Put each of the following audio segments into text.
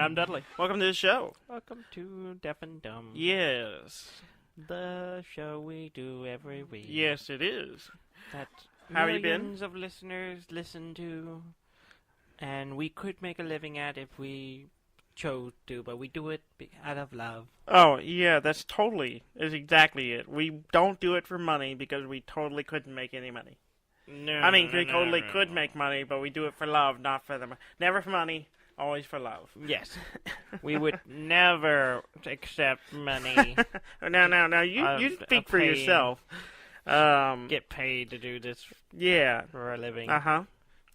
I'm Dudley. Welcome to the show. Welcome to Deaf and Dumb. Yes. The show we do every week. Yes, it is. That How have you been? millions of listeners listen to. And we could make a living at if we chose to, but we do it out of love. Oh, yeah, is exactly it. We don't do it for money because we totally couldn't make any money. No, We totally could make money, but we do it for love, not for the money. Never for money, always for love. Yes. We would never accept money. No, you speak for yourself. Get paid to do this Yeah. for a living. Uh-huh.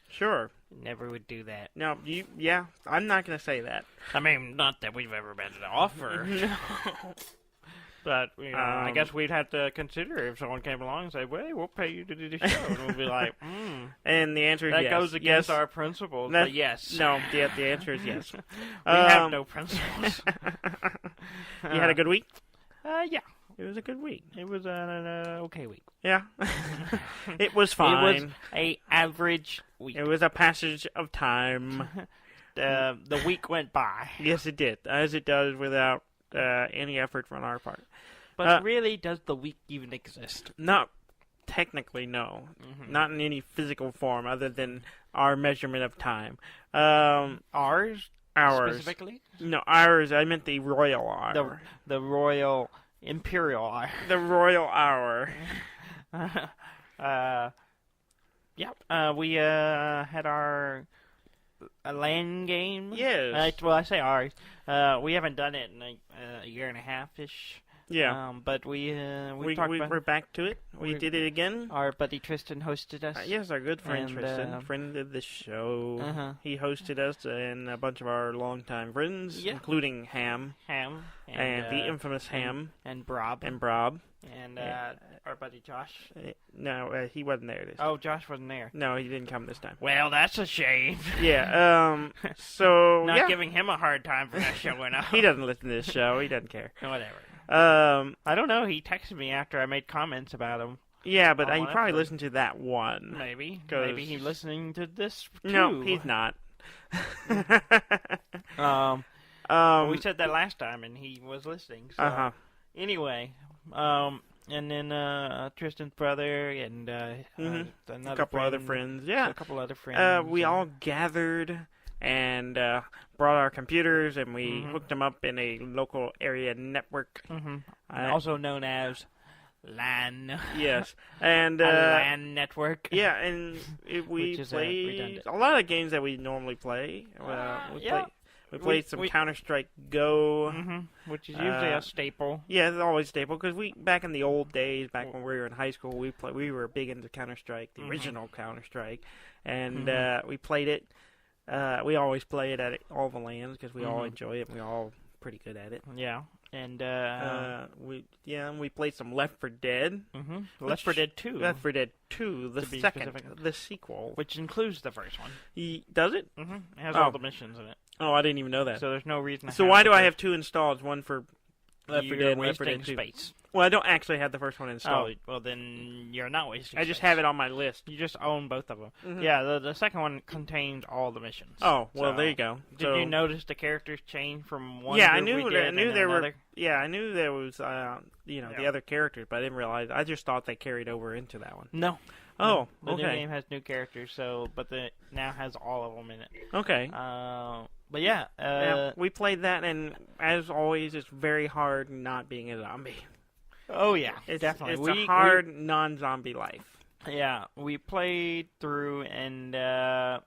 Sure. Never would do that. No, yeah, I'm not going to say that. I mean, not that we've ever been to offer. No. But, I guess we'd have to consider if someone came along and said, well, we'll pay you to do the show. And we'll be like, And the answer is that yes. goes against our principles, but yes. No, the answer is yes. We have no principles. You had a good week? Yeah. It was a good week. It was an okay week. Yeah. It was fine. It was a average week. It was a passage of time. The week went by. Yes, it did, as it does without any effort from our part. But really, does the week even exist? Not technically, no. Mm-hmm. Not in any physical form other than our measurement of time. Ours? Hours. Specifically? No, ours. I meant the royal hour. The royal imperial hour. The royal hour. We had our LAN game. Yes. Well, I say ours. We haven't done it in a year and a half-ish. Yeah. But we talked about we're back to it. We did it again. our buddy Tristan hosted us. Yes, our good friend And, Tristan, friend of the show. Uh-huh. He hosted us and a bunch of our longtime friends, Yeah. including Ham Ham and the infamous Ham and Brob and Brob. and our buddy Josh. No, he wasn't there this time. Oh, Josh wasn't there. No, he didn't come this time. Well, that's a shame. Yeah. So Not giving him a hard time for not showing up. He doesn't listen to this show. He doesn't care. Whatever. I don't know. He texted me after I made comments about him. Yeah, but Oh, he probably that's listened to that one. Maybe. 'Cause- Maybe he's listening to this too. No, he's not. We said that last time, and he was listening. So. Uh-huh. Anyway, and then Tristan's brother and A another couple friend, other friends. Yeah. a couple other friends. We all gathered and brought our computers and we Mm-hmm. hooked them up in a local area network. also known as LAN. Yes, and a LAN network. yeah, and we Which is, played redundant. a lot of games that we normally play. We played some Counter-Strike Go. Which is usually a staple. Yeah, it's always staple because back in the old days, back when we were in high school, we were big into Counter-Strike, the original Counter-Strike, and we played it. We always play it at all the LANs because we all enjoy it. And we're all pretty good at it. Yeah, and we played some Left 4 Dead. Left 4 Dead 2. Left 4 Dead 2, the To be second, specific. the sequel. Which includes the first one. Does it? It has Oh. all the missions in it. Oh, I didn't even know that. So there's no reason to So why do I have two installed? One for Left 4 You're Dead and Left 4 wasting Dead 2. space. Well, I don't actually have the first one Oh, installed. well then you're not wasting I just space. have it on my list. You just own both of them. Yeah, the second one contains all the missions. Oh, well, So, there you go. Did you notice the characters change from one Yeah, I group knew. we did I knew and there were. another? Yeah, I knew there was. The other characters, but I didn't realize. I just thought they carried over into that one. No. Oh, The new okay. game has new characters, but it now has all of them in it. Okay. But yeah, Yeah, we played that, and as always, it's very hard not being a zombie. oh yeah, It's definitely. It's a hard non-zombie life. Yeah, we played through, and the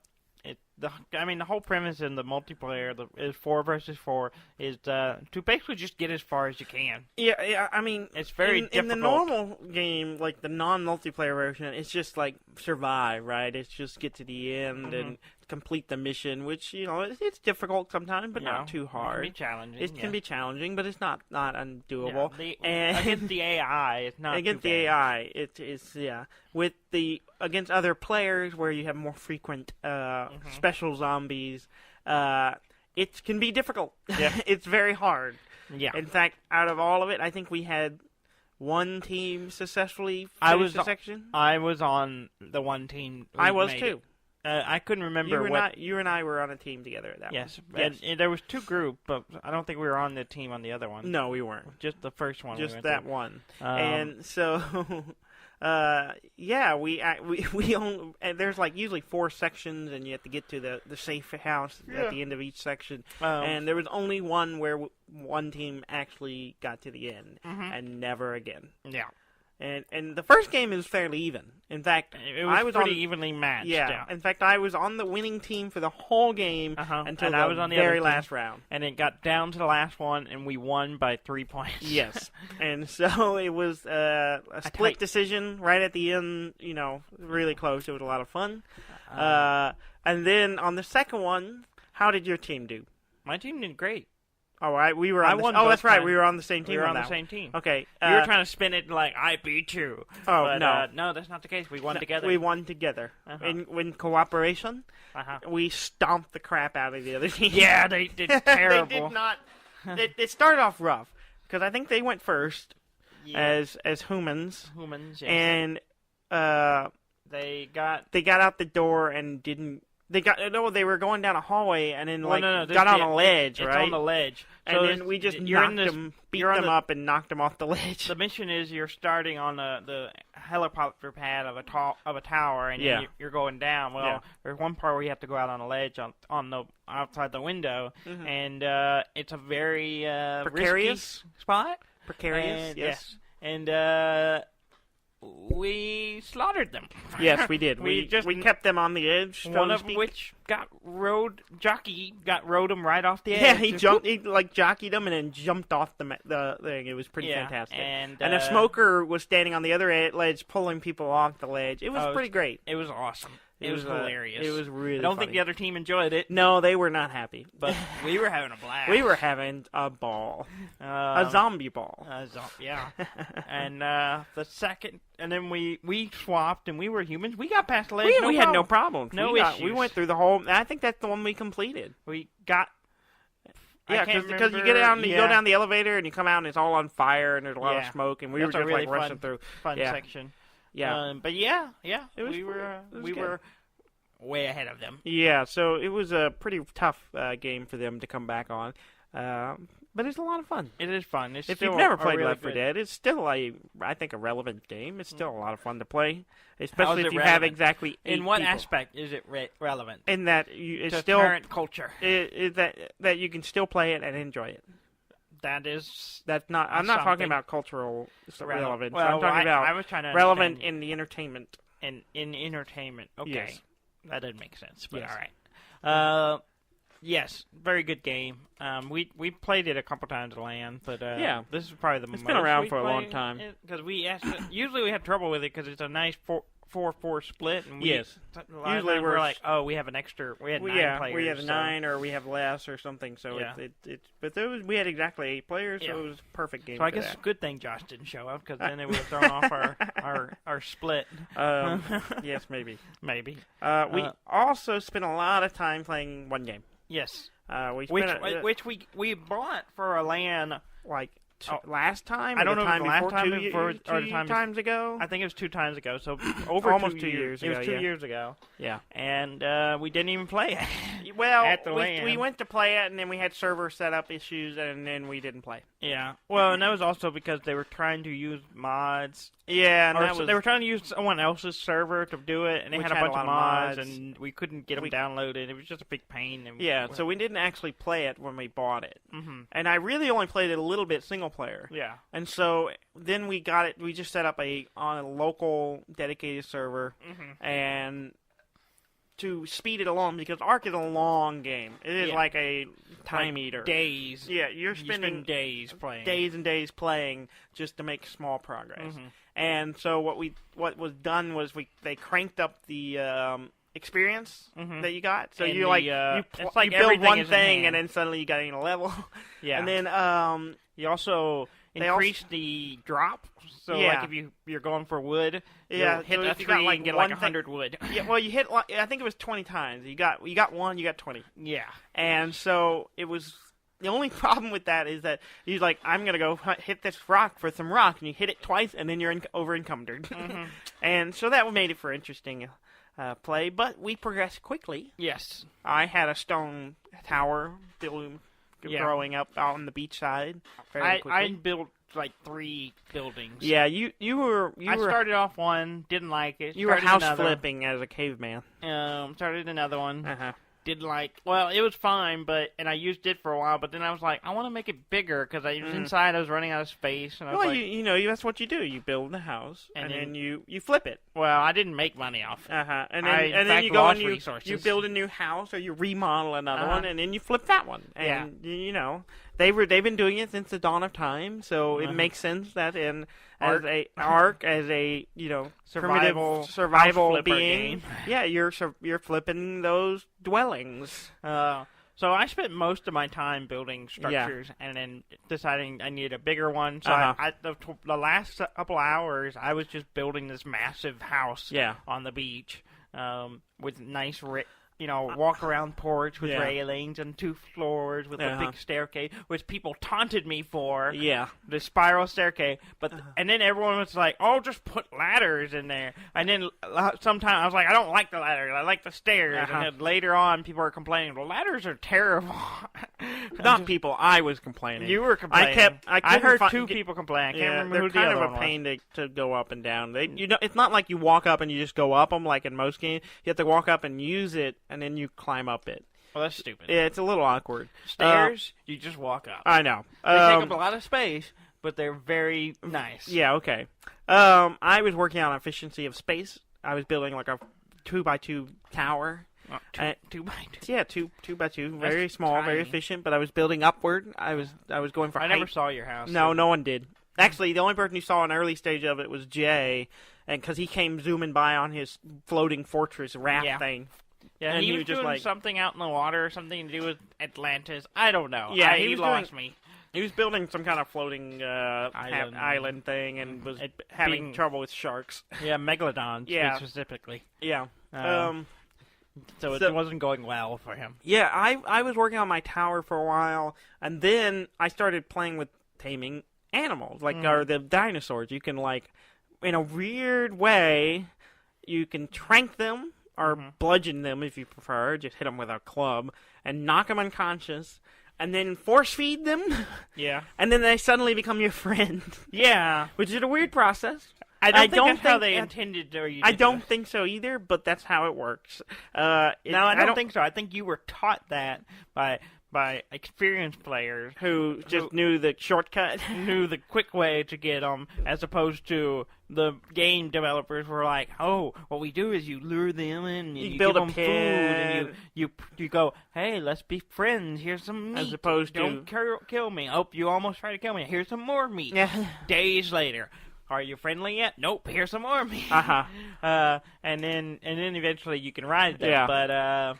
whole premise in the multiplayer is 4 versus 4 is to basically just get as far as you can. Yeah. I mean, It's very in the difficult. normal game, like the non-multiplayer version, it's just like survive, right? It's just get to the end and complete the mission, which it's difficult sometimes, but not too hard. It can be challenging. It can be challenging, but it's not undoable. And against the AI, it's not against too the bad. AI, it is with the against other players where you have more frequent special zombies. It can be difficult. Yeah. It's very hard. Yeah. In fact, out of all of it, I think we had one team successfully finish the section. I was on the one team. I was made too. it. I couldn't remember You and I were on a team together at that Yes. one. Yes. And there was 2 groups, but I don't think we were on the team on the other one. No, we weren't. Just the first one. Just we that to. one. And so, we own. And there's like usually 4 sections, and you have to get to the safe house at the end of each section. And there was only one where one team actually got to the end, and never again. Yeah. And the first game is fairly even. In fact, I was pretty evenly matched. Yeah. In fact, I was on the winning team for the whole game until I was on the very other last round. And it got down to the last one, and we won by 3 points. Yes. And so it was a split decision right at the end. Really close. It was a lot of fun. And then on the second one, how did your team do? My team did great. All right, we were. That's right. We were on the same team. We were on the same team. Okay, you were trying to spin it like I beat you. Oh, but, no, no, that's not the case. We won together. We won together in cooperation. We stomped the crap out of the other team. Yeah, they did terrible. They did not. It started off rough because I think they went first as humans. Humans, yes. And they got out the door and didn't. They were going down a hallway and then got on a ledge, right? It's on the ledge. And then we just beat them up and knocked them off the ledge. The mission is you're starting on the helicopter pad of a tower, and you're going down. Well, there's one part where you have to go out on a ledge on the outside the window, and it's a very precarious risky spot. Precarious, and, yes. And we slaughtered them. Yes, we did. we kept them on the edge. One of which Jockey rode him right off the edge. Yeah, he jockeyed him and then jumped off the thing. It was pretty fantastic. And a smoker was standing on the other ledge, pulling people off the ledge. It was pretty great. It was awesome. It was hilarious. It was really. I don't think the other team enjoyed it. No, they were not happy. But we were having a blast. We were having a ball, a zombie ball. Yeah. And the second, and then we swapped, and we were humans. We got past the ledge. We had no problems. No issues. We went through the whole. I think that's the one we completed. We got. Yeah, because you go down the elevator and you come out and it's all on fire and there's a lot of smoke, and we were just really rushing through. Fun section. Yeah, but we were way ahead of them. Yeah, so it was a pretty tough game for them to come back on, but it's a lot of fun. It is fun. If you've never played Left 4 Dead, it's still I think a relevant game. It's still a lot of fun to play, especially if you have exactly 8 In what people. Aspect is it relevant? In that it's to still current culture. That you can still play it and enjoy it. That's not. I'm not talking about cultural relevance. Well, I'm talking about I was trying to relevant in the entertainment. In entertainment. Okay, yes. That didn't make sense. But yes. All right. Yes, very good game. We played it a couple times at LAN, but this is probably the most. It's been around for a long time because usually we have trouble with it because it's a nice 4-4 split, and usually we're like, oh, we have an extra. We had 9 players. We have 9 or we have less or something. So but we had exactly 8 players, so it was a perfect game. So I guess it's a good thing Josh didn't show up because then it would have thrown off our split. Yes, maybe. Maybe. We also spent a lot of time playing one game. Yes. Which we bought for a LAN last time? I don't know if it was last time or 2 times ago. I think it was 2 times ago. So over almost 2 years ago. It was 2 years ago. Yeah. And we didn't even play it. Well, at the LAN. We went to play it, and then we had server setup issues, and then we didn't play. Yeah. Well, and that was also because they were trying to use mods. Yeah, and they were trying to use someone else's server to do it, and they had a bunch of mods, and we couldn't get them downloaded. It was just a big pain. So we didn't actually play it when we bought it. Mm-hmm. And I really only played it a little bit single player. Yeah. And so then we got it. We just set up on a local dedicated server, and to speed it along because Ark is a long game. It is like a time eater. Days. Yeah, you're spending days playing. Days and days playing just to make small progress. Mm-hmm. And so what was done was they cranked up the experience that you got. So you build one thing and then suddenly you got in a level. Yeah. And then you also increased the drop. So like if you're going for wood, hit a tree and get 100 wood. Yeah, well you hit I think it was 20 times. You got 1, you got 20. Yeah. And so it was the only problem with that is that he's like, I'm gonna go hit this rock for some rock, and you hit it twice, and then you're over encumbered. Mm-hmm. And so that made it for interesting play. But we progressed quickly. Yes, I had a stone tower growing up out on the beach side. I built like 3 buildings. Yeah, you were. I started off one, didn't like it. You were house flipping as a caveman. Started another one. Uh-huh. Didn't like. Well, it was fine, and I used it for a while. But then I was like, I want to make it bigger because I was inside. I was running out of space. And I was like, that's what you do. You build the house and then you flip it. Well, I didn't make money off it. And then you go and you build a new house or you remodel another one and then you flip that one. And they've been doing it since the dawn of time, so it makes sense that as a survival being, you're flipping those dwellings. So I spent most of my time building structures and then deciding I needed a bigger one. So the last couple hours, I was just building this massive house on the beach with nice walk-around porch with railings and 2 floors with a big staircase, which people taunted me for. Yeah. The spiral staircase. And then everyone was like, oh, just put ladders in there. And then sometimes I was like, I don't like the ladders. I like the stairs. And then later on, people were complaining, the ladders are terrible. Not people. I was complaining. You were complaining. I heard 2 people complain. I can't remember who the other one was. They're kind of a pain to go up and down. It's not like you walk up and you just go up them like in most games. You have to walk up and use it, and then you climb up it. Well, that's stupid. Yeah, it's a little awkward. Stairs, you just walk up. I know. They take up a lot of space, but they're very nice. Yeah, okay. I was working on efficiency of space. I was building like a 2x2 tower. Oh, 2x2. Yeah, 2x2. Very small, tiny. Very efficient. But I was building upward. I was going for. I never saw your house. No one did. Actually, the only person who saw an early stage of it was Jay, and because he came zooming by on his floating fortress raft thing. Yeah, and he was just doing something out in the water or something to do with Atlantis. I don't know. Yeah, he lost me. He was building some kind of floating island thing and was having trouble with sharks. Yeah, megalodons specifically. Yeah. So it wasn't going well for him. Yeah, I was working on my tower for a while, and then I started playing with taming animals, or the dinosaurs. You can, in a weird way, you can trank them, or bludgeon them if you prefer, just hit them with a club, and knock them unconscious, and then force feed them. Yeah. And then they suddenly become your friend. Yeah. Which is a weird process. I don't think that's how they intended to. I don't think so either, but that's how it works. No, I don't think so. I think you were taught that by experienced players who just knew the shortcut, knew the quick way to get them, as opposed to the game developers were like, oh, what we do is you lure them in, and you build give them food, and you go, hey, let's be friends, here's some meat. As opposed don't kill me. Oh, you almost tried to kill me. Here's some more meat. Days later. Are you friendly yet? Nope. Here's some more meat. And then eventually you can ride them. Yeah. But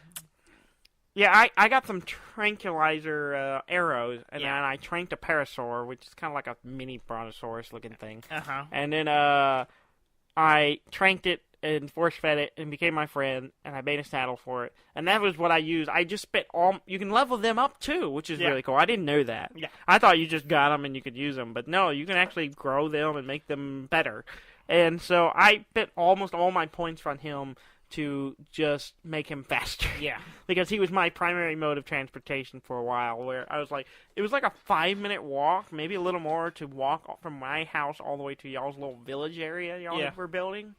yeah, I got some tranquilizer arrows, and then I tranked a parasaur, which is kind of like a mini brontosaurus looking thing. And then I tranked it and force-fed it and became my friend, and I made a saddle for it. And that was what I used. I just spent you can level them up, too, which is really cool. I didn't know that. Yeah. I thought you just got them and you could use them, but no, you can actually grow them and make them better. And so I spent almost all my points on him to just make him faster. Yeah. Because he was my primary mode of transportation for a while, where I was like, it was like a 5-minute walk, maybe a little more, to walk from my house all the way to y'all's little village area y'all were building.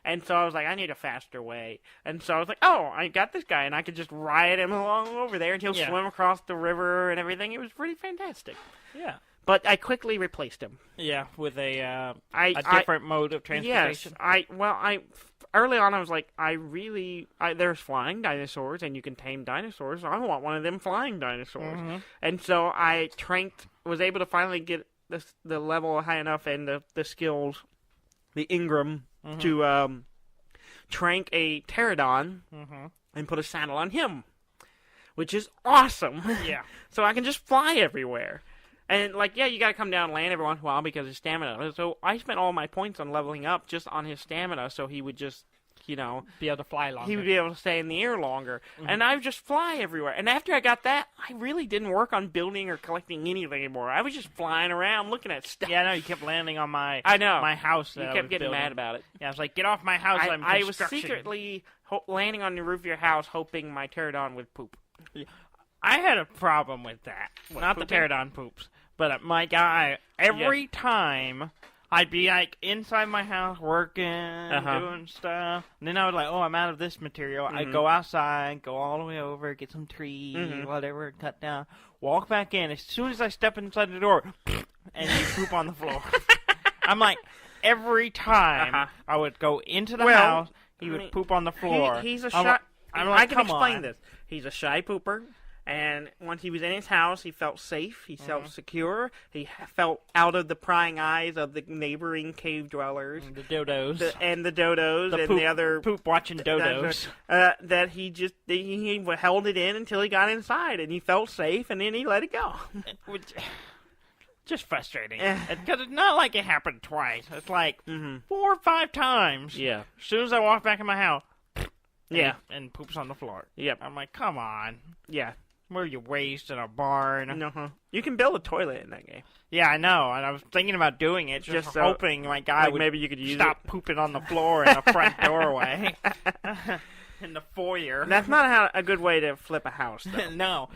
And so I was like, I need a faster way. And so I was like, oh, I got this guy, and I could just ride him along over there, and he'll swim across the river and everything. It was pretty fantastic. Yeah. But I quickly replaced him. Yeah, with a different mode of transportation. Yes. Early on, I was like, there's flying dinosaurs, and you can tame dinosaurs, so I want one of them flying dinosaurs. And so I was able to finally get the level high enough and the skills, the Ingram, to trank a pterodon and put a saddle on him, which is awesome. Yeah. So I can just fly everywhere. And, you gotta come down and land every once in a while because of his stamina. So I spent all my points on leveling up just on his stamina, so he would just you know, be able to fly longer. He would be able to stay in the air longer. And I would just fly everywhere. And after I got that, I really didn't work on building or collecting anything anymore. I was just flying around looking at stuff. Yeah, I know. You kept landing on my house. You kept getting mad about it. Yeah, I was like, get off my house. I was secretly landing on the roof of your house hoping my pterodon would poop. I had a problem with that. Not pooping? The pterodon poops. But my guy, every time I'd be like inside my house working, doing stuff, and then I was like, oh, I'm out of this material. I'd go outside, go all the way over, get some trees, whatever, cut down, walk back in. As soon as I step inside the door, and you poop on the floor. I'm like, every time I would go into the house, he would poop on the floor. He's a shy. I can explain this. He's a shy pooper. And once he was in his house, he felt safe. He felt secure. He felt out of the prying eyes of the neighboring cave dwellers. And the dodos. The other poop-watching dodos. That he held it in until he got inside. And he felt safe, and then he let it go. Just frustrating. Because it's not like it happened twice. It's like 4 or 5 times. Yeah. As soon as I walk back in my house, and poops on the floor. Yep. I'm like, come on. Yeah. Where you raised in a barn. You can build a toilet in that game. Yeah, I know, and I was thinking about doing it, just hoping my guy would maybe you could stop pooping on the floor in the front doorway. In the foyer. That's not a good way to flip a house, though.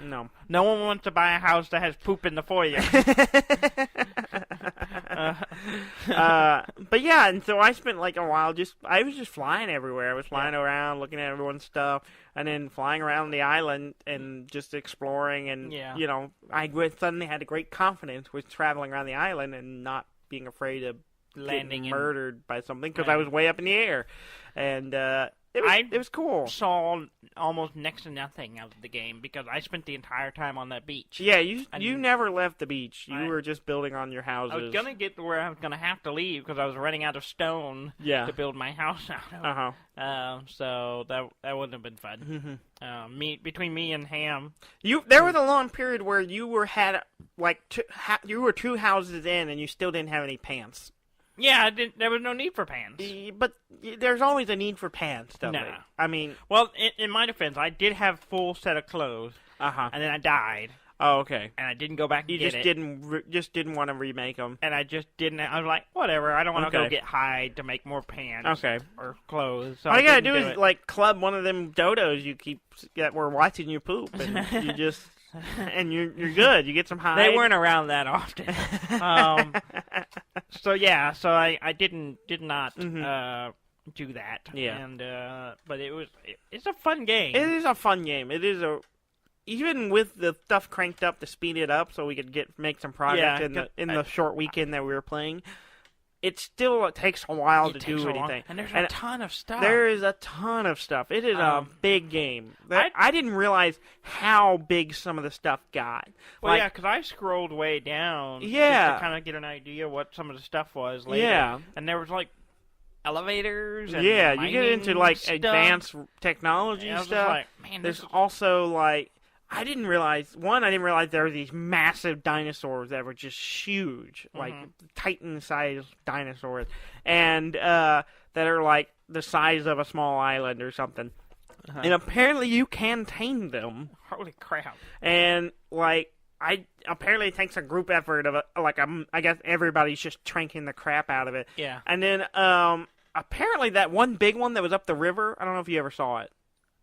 No one wants to buy a house that has poop in the foyer. But yeah, and so I spent like a while I was just flying everywhere. I was flying around, looking at everyone's stuff, and then flying around the island and just exploring. And you know, I suddenly had a great confidence with traveling around the island and not being afraid of getting murdered by something because I was way up in the air, and it was cool. I saw almost next to nothing of the game because I spent the entire time on that beach. Yeah, you never left the beach. You were just building on your houses. I was going to get to where I was going to have to leave because I was running out of stone to build my house out of. So that wouldn't have been fun. Between me and Ham. There was a long period where you were you were 2 houses in and you still didn't have any pants. Yeah, there was no need for pants. But there's always a need for pants, though. No. I mean... Well, in my defense, I did have full set of clothes. And then I died. Oh, okay. And I didn't go back and get it. You just didn't want to remake them. And I just didn't... I was like, whatever, I don't want to go get hide to make more pants. Okay. Or clothes. So all you gotta do is, club one of them dodos you keep... that were watching you poop. And you just... and you're good. You get some hide. They weren't around that often. So I did not do that. Yeah. And but it's a fun game. It is a fun game. It is even with the stuff cranked up to speed it up so we could make some progress in the short weekend that we were playing. It still takes a while to do anything. And there's a ton of stuff. There is a ton of stuff. It is a big game. I didn't realize how big some of the stuff got. Well, because I scrolled way down just to kind of get an idea what some of the stuff was later. Yeah. And there was, elevators and you get into, stuff. advanced technology stuff. Just like, man, there's also, I didn't realize there were these massive dinosaurs that were just huge, like Titan-sized dinosaurs, and that are the size of a small island or something. And apparently you can tame them. Holy crap! And apparently it takes a group effort of I guess everybody's just tranking the crap out of it. Yeah. And then apparently that one big one that was up the river. I don't know if you ever saw it.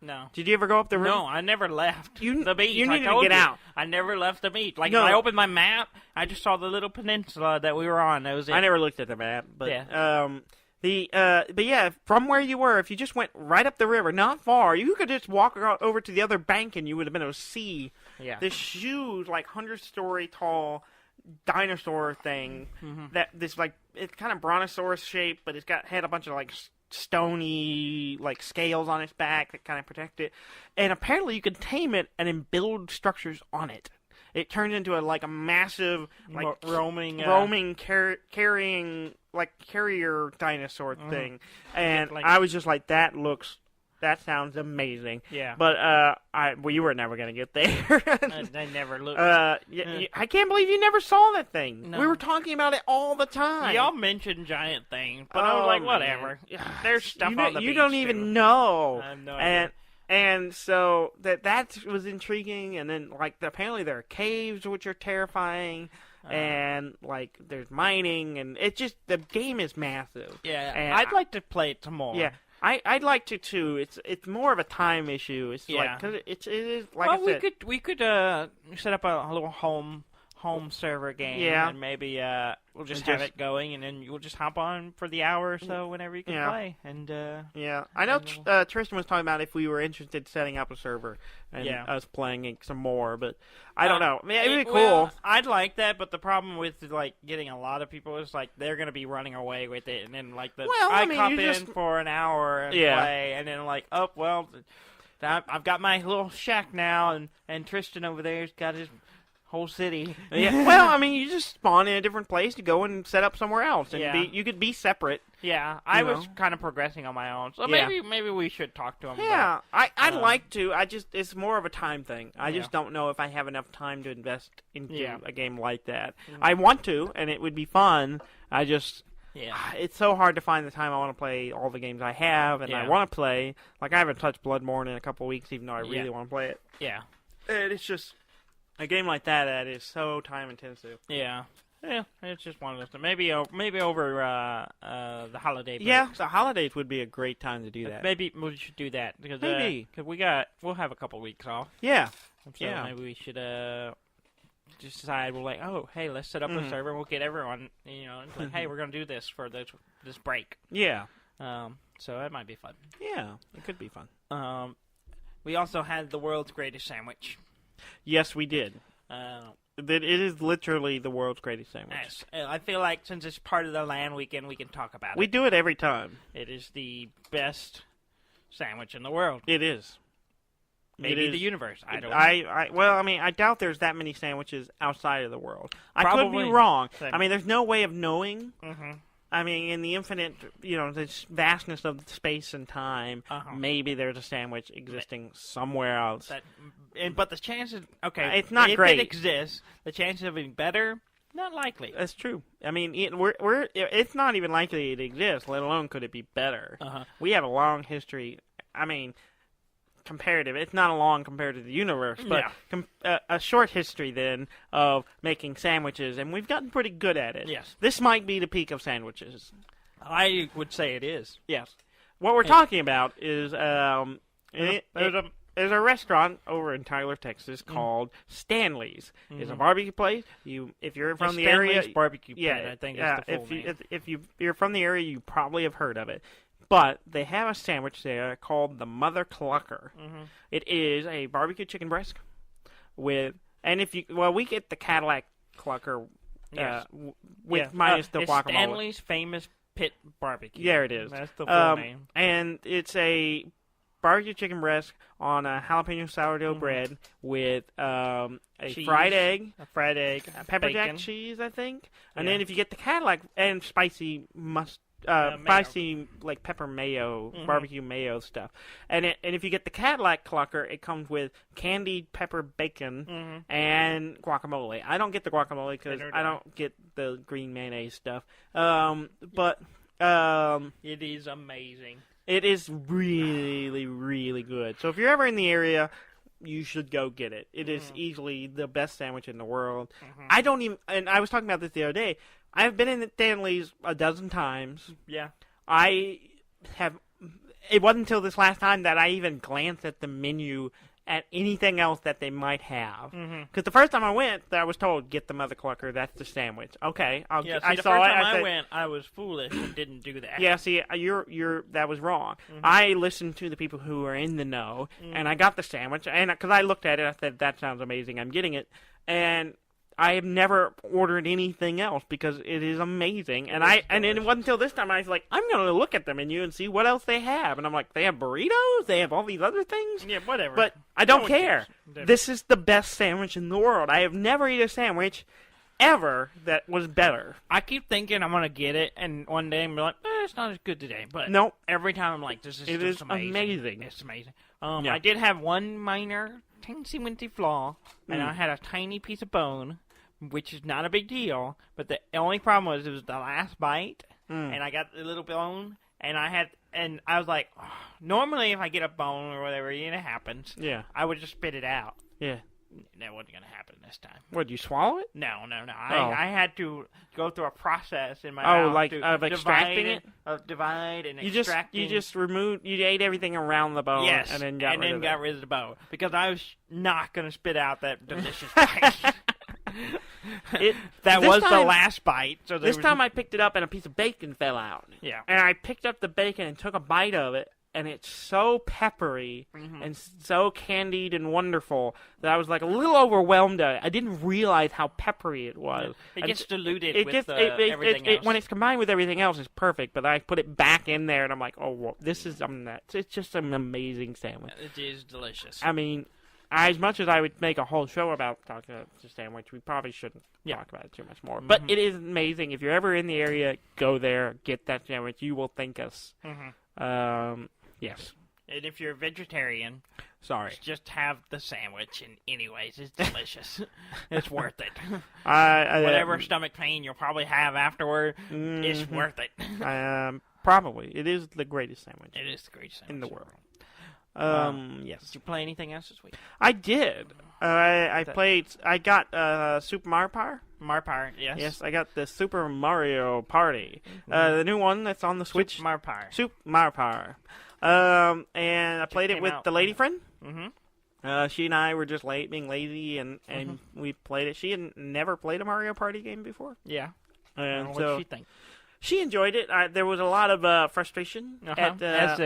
No. Did you ever go up the river? No, I never left the beach. You needed to get out. I never left the beach. When I opened my map, I just saw the little peninsula that we were on. That was it. I never looked at the map, but yeah. From where you were, if you just went right up the river, not far, you could just walk over to the other bank and you would have been able to see this huge, 100-story tall dinosaur thing. It's kind of brontosaurus shape, but it's had a bunch of stony scales on its back that kind of protect it, and apparently you can tame it and then build structures on it. It turns into a massive roaming carrying carrier dinosaur thing, and I was just that looks That sounds amazing. Yeah. But you were never gonna get there. I never looked. I can't believe you never saw that thing. No. We were talking about it all the time. Y'all mentioned giant things, but I was like, whatever. There's stuff on the beach. You don't even know. I have no idea. And so that was intriguing. And then apparently there are caves which are terrifying. And there's mining, and the game is massive. Yeah, and I'd like to play it some more. Yeah, I'd like to too. It's more of a time issue. It's because it is like I said. we could set up a little home server game. Yeah. And maybe we'll just have it going, and then you'll just hop on for the hour or so whenever you can play. And I know Tristan was talking about if we were interested in setting up a server and us playing it some more, but I don't know. I mean, it'd be cool. Well, I'd like that, but the problem with getting a lot of people is they're gonna be running away with it, and then I hop in for an hour and play, and then I've got my little shack now, and Tristan over there's got his whole city. Yeah. Well, I mean, you just spawn in a different place to go and set up somewhere else, and you could be separate. Yeah, I was kind of progressing on my own, so maybe we should talk to him. Yeah, I'd like to. It's more of a time thing. I just don't know if I have enough time to invest into a game like that. Mm-hmm. I want to, and it would be fun. It's so hard to find the time I want to play all the games I have, and I want to play. I haven't touched Bloodborne in a couple weeks, even though I really want to play it. Yeah, and it's just a game like that is so time intensive. Yeah. Yeah, it's just one of those. Maybe over the holiday break. Yeah, the holidays would be a great time to do that. Maybe we should do that because we'll have a couple weeks off. Yeah, so maybe we should just decide hey, let's set up a server. We'll get everyone. Hey, we're gonna do this for this break. Yeah. So that might be fun. Yeah, it could be fun. We also had the world's greatest sandwich. Yes, we did. It is literally the world's greatest sandwich. Yes. I feel like since it's part of the LAN weekend, we can talk about it. We do it every time. It is the best sandwich in the world. It is. Maybe the universe. I don't know. I doubt there's that many sandwiches outside of the world. Probably. I could be wrong. Same. I mean, there's no way of knowing. Mm-hmm. I mean, in the infinite, the vastness of space and time, maybe there's a sandwich existing somewhere else. But the chances, it's not if great. It exists, the chances of it being better, not likely. That's true. I mean, it's not even likely it exists, let alone could it be better. We have a long history. I mean, comparative. It's not a long compared to the universe, but a short history then of making sandwiches, and we've gotten pretty good at it. Yes. This might be the peak of sandwiches. I would say it is. Yes. What we're talking about is there's a restaurant over in Tyler, Texas called Stanley's. It's a barbecue place. If you're from the area, Stanley's barbecue pit, I think is the full name. If you're from the area, you probably have heard of it. But they have a sandwich there called the Mother Clucker. Mm-hmm. It is a barbecue chicken breast we get the Cadillac Clucker minus the guacamole. Stanley's famous pit barbecue. There it is. That's the full name. And it's a barbecue chicken breast on a jalapeno sourdough bread with a fried egg, pepper jack cheese, I think. And then if you get the Cadillac and spicy spicy pepper mayo, barbecue mayo stuff, and if you get the Cadillac Clucker, it comes with candied pepper bacon and guacamole. I don't get the guacamole because I don't get the green mayonnaise stuff. But it is amazing. It is really, really good. So if you're ever in the area, you should go get it. It is easily the best sandwich in the world. And I was talking about this the other day. I've been in Stanley's a dozen times. Yeah. It wasn't until this last time that I even glanced at the menu at anything else that they might have. Because the first time I went, I was told, get the Mother Clucker, that's the sandwich. Okay. I saw it. The first time I went, I was foolish and didn't do that. Yeah, see, that was wrong. I listened to the people who are in the know, and I got the sandwich, and because I looked at it, I said, that sounds amazing, I'm getting it. And I have never ordered anything else because it is amazing. And it wasn't until this time I was like, I'm going to look at the menu and see what else they have. And I'm like, they have burritos? They have all these other things? Yeah, whatever. But I don't care. This is the best sandwich in the world. I have never eaten a sandwich ever that was better. I keep thinking I'm gonna get it, and one day I'm like, it's not as good today. But nope. Every time I'm like, this is it just is amazing. It's amazing. Yeah. I did have one minor, teensy-wincy flaw, and I had a tiny piece of bone, which is not a big deal. But the only problem was it was the last bite, and I got the little bone, and I was like, normally if I get a bone or whatever, it happens. Yeah. I would just spit it out. Yeah. That wasn't going to happen this time. What, you swallow it? No. I had to go through a process in my mouth. Like of extracting it? Of divide and extracting. You just ate everything around the bone. Yes. And then got rid of the bone. Because I was not going to spit out that delicious bite. That was the last bite. So this time I picked it up and a piece of bacon fell out. Yeah. And I picked up the bacon and took a bite of it. And it's so peppery and so candied and wonderful that I was like a little overwhelmed at it. I didn't realize how peppery it was. It gets diluted with everything else. When it's combined with everything else, it's perfect. But I put it back in there, and I'm like, oh, well, this is it's just an amazing sandwich. It is delicious. I mean, as much as I would make a whole show about talking about the sandwich, we probably shouldn't talk about it too much more. But it is amazing. If you're ever in the area, go there, get that sandwich. You will thank us. Yes. And if you're a vegetarian, just have the sandwich. And anyways, it's delicious. It's worth it. Whatever stomach pain you'll probably have afterward, it's worth it. Probably. It is the greatest sandwich. It is the greatest sandwich in the world. Yes. Did you play anything else this week? I did. I got Super Mario Party. Mario Party, yes. Yes, I got the Super Mario Party. The new one that's on the Switch. Super Mario Party. Super Mario Party. And I played it with the lady friend. She and I were just being lazy, and we played it. She had never played a Mario Party game before. Yeah. And what did she think? She enjoyed it. There was a lot of frustration at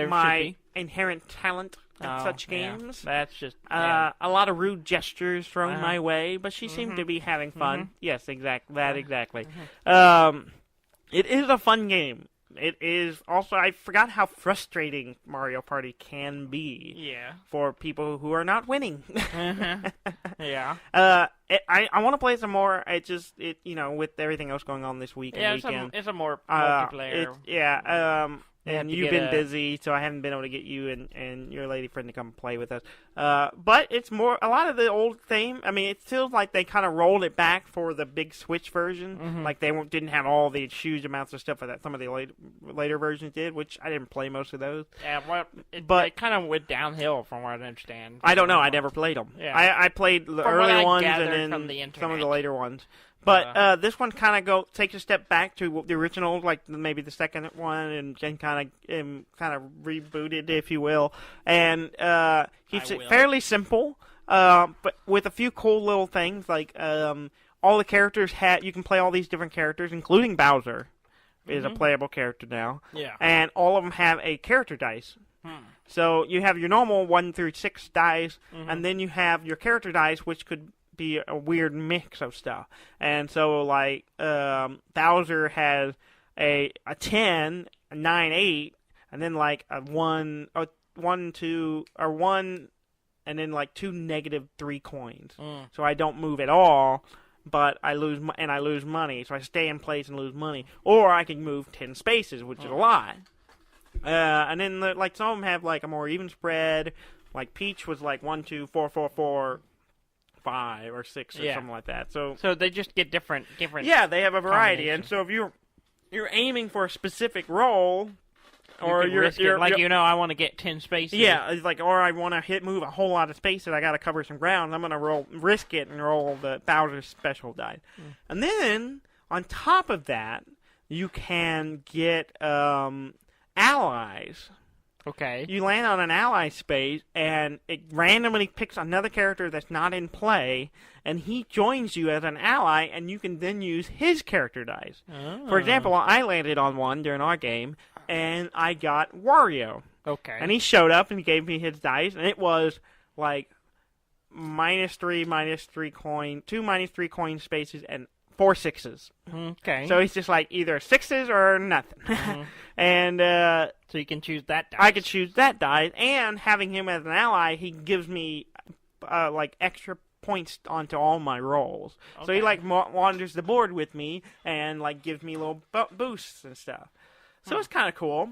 my inherent talent at such games. That's just a lot of rude gestures thrown my way, but she seemed to be having fun. Yes, exactly. It is a fun game. It is also, I forgot how frustrating Mario Party can be. Yeah. For people who are not winning. Yeah. I want to play some more. With everything else going on this week and weekend. It's a more multiplayer. And you've been busy, so I haven't been able to get you and your lady friend to come play with us. But it's more a lot of the old theme. I mean, it feels like they kind of rolled it back for the big Switch version. Like they didn't have all the huge amounts of stuff that some of the later versions did, which I didn't play most of those. Yeah, but it kind of went downhill from what I understand. I don't know. I never played them. Yeah. I played the early ones and then some of the later ones. But this one kind of takes a step back to the original, like maybe the second one, and kind of rebooted, if you will, and keeps it fairly simple, but with a few cool little things like all the characters you can play all these different characters, including Bowser, is a playable character now. Yeah, and all of them have a character dice. So you have your normal 1 through 6 dice, and then you have your character dice, which could be a weird mix of stuff. And so like Bowser has a 10, a 9, 8, and then like a 1, 2, or 1, and then like 2 -3 coins. So I don't move at all, but I lose money. So I stay in place and lose money. Or I can move 10 spaces, which is a lot. And then like some of them have like a more even spread. Like Peach was like 1, 2, 4, 4, 4, 5 or 6 or something like that. So they just get different. Yeah, they have a variety, and so if you're aiming for a specific role, or I want to get 10 spaces. Yeah, it's like, or I want to move a whole lot of spaces. I got to cover some ground. I'm gonna risk it and roll the Bowser special die, and then on top of that, you can get allies. Okay. You land on an ally space, and it randomly picks another character that's not in play, and he joins you as an ally, and you can then use his character dice. Oh. For example, I landed on one during our game, and I got Wario. Okay. And he showed up, and he gave me his dice, and it was like -3 coin, 2 -3 coin spaces, and 4 6s. Okay. So he's just like either 6s or nothing. And so you can choose that dice. I could choose that dice, and having him as an ally, he gives me like extra points onto all my rolls. Okay. So he like wanders the board with me and like gives me little boosts and stuff. So it's kind of cool.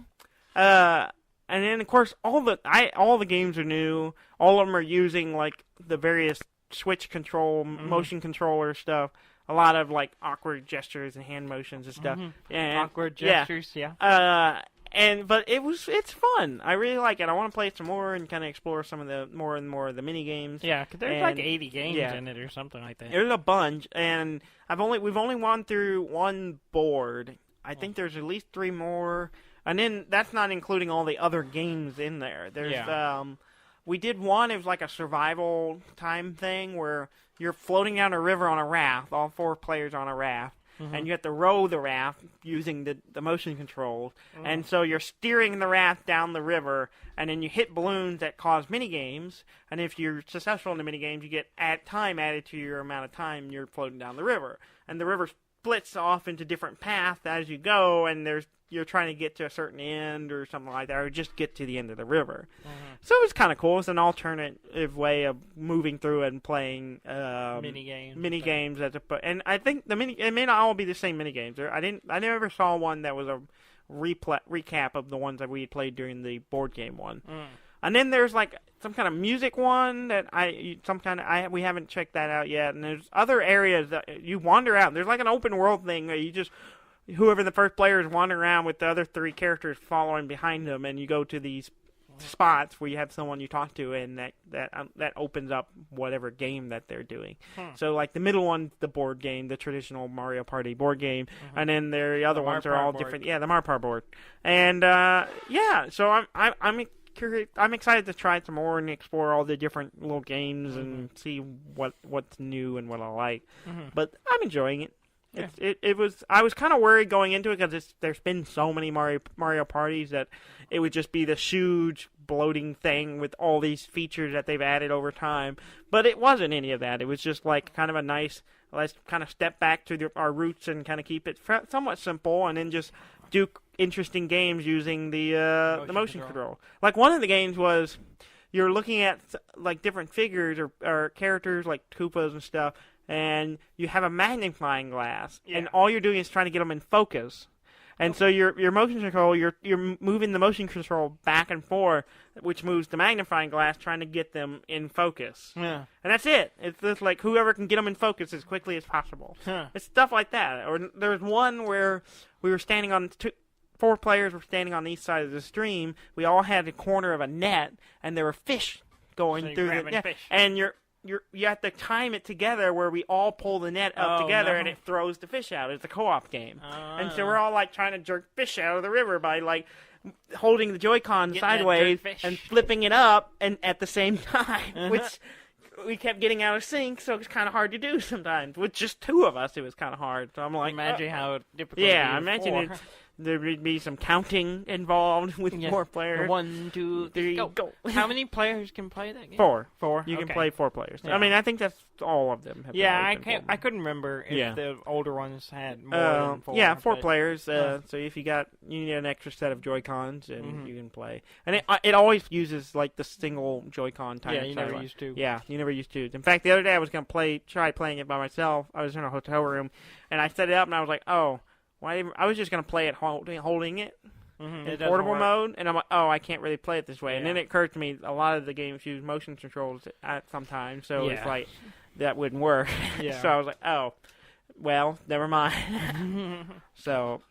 And then of course all the games are new. All of them are using like the various Switch control, motion controller stuff. A lot of like awkward gestures and hand motions and stuff. And, awkward gestures, yeah. But it's fun. I really like it. I want to play it some more and kind of explore some of the more of the mini games. Yeah, because there's like 80 games in it or something like that. There's a bunch, and we've only gone through one board. I think there's at least 3 more, and then that's not including all the other games in there. There's we did one. It was like a survival time thing where you're floating down a river on a raft. All 4 players on a raft. And you have to row the raft using the motion controls. And so you're steering the raft down the river, and then you hit balloons that cause minigames. And if you're successful in the minigames, you get time added to your amount of time you're floating down the river. And the river splits off into different paths as you go, and you're trying to get to a certain end or something like that, or just get to the end of the river. So it's kind of cool. It's an alternative way of moving through and playing mini games. And I think it may not all be the same mini games. I never saw one that was a recap of the ones that we had played during the board game one. And then there's like some kind of music one that we haven't checked that out yet. And there's other areas that you wander out. There's like an open world thing where whoever the first player is wandering around with the other 3 characters following behind them, and you go to these spots where you have someone you talk to, and that opens up whatever game that they're doing. So like the middle one's the board game, the traditional Mario Party board game, and then the other ones are all different. Yeah, the Mario Party board. And so I'm excited to try some more and explore all the different little games and see what's new and what I like. But I'm enjoying it. Yeah. I was kind of worried going into it because there's been so many Mario parties that it would just be this huge bloating thing with all these features that they've added over time. But it wasn't any of that. It was just like kind of a nice, let's kind of step back to our roots and kind of keep it somewhat simple, and then just do interesting games using the motion control. Like one of the games was you're looking at like different figures or characters like Koopas and stuff, and you have a magnifying glass, and all you're doing is trying to get them in focus. And so your motion control, you're moving the motion control back and forth, which moves the magnifying glass, trying to get them in focus. Yeah. And that's it. It's just like whoever can get them in focus as quickly as possible. Huh. It's stuff like that. Or there was one where we were standing on 4 players were standing on each side of the stream. We all had a corner of a net, and there were fish going through the net. Fish. And you have to time it together where we all pull the net up together and it throws the fish out. It's a co-op game. And so we're all like trying to jerk fish out of the river by like holding the Joy-Con sideways and flipping it up and at the same time, which we kept getting out of sync, so it's kind of hard to do sometimes. With just 2 of us, it was kind of hard. So I'm like, imagine how difficult. Yeah, I imagine there would be some counting involved with 4 players. 1, 2, 3, go. How many players can play that game? 4. You can play 4 players. Yeah. I mean, I think that's all of them. I couldn't remember if the older ones had more than 4. Yeah, 4 players. So if you need an extra set of Joy-Cons, and you can play. And it always uses like the single Joy-Con type. Yeah, you never used to. Yeah, you never used to. In fact, the other day I was going to try playing it by myself. I was in a hotel room, and I set it up, and I was like, I was just going to play it holding it in portable mode, and I'm like, I can't really play it this way. Yeah. And then it occurred to me a lot of the games use motion controls at sometimes, so it's like that wouldn't work. Yeah. So I was like, well, never mind. So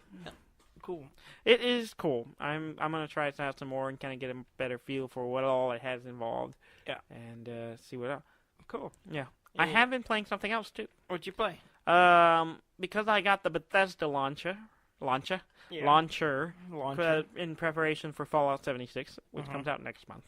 cool. It is cool. I'm going to try it out some more and kind of get a better feel for what all it has involved. Yeah. And see what else. Cool. Yeah. I have been playing something else too. What'd you play? Because I got the Bethesda launcher in preparation for Fallout 76, which comes out next month.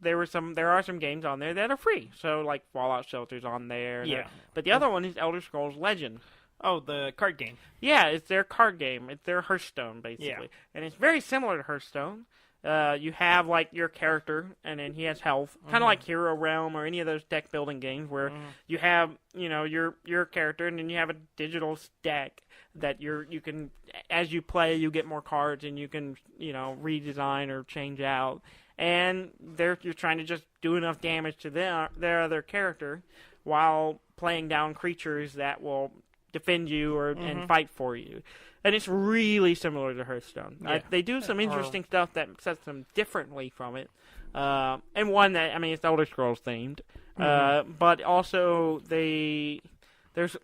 There are some games on there that are free. So like Fallout Shelter's on there. But the other one is Elder Scrolls Legend. Oh, the card game. Yeah, it's their card game. It's their Hearthstone, basically. Yeah. And it's very similar to Hearthstone. You have like your character, and then he has health, kind of like Hero Realm or any of those deck building games where you have your character, and then you have a digital deck that you can, as you play, you get more cards, and you can redesign or change out. and you're trying to just do enough damage to their other character while playing down creatures that will defend you and fight for you. And it's really similar to Hearthstone. Yeah. They do some interesting stuff that sets them differently from it. And one that, I mean, it's Elder Scrolls themed. But also there's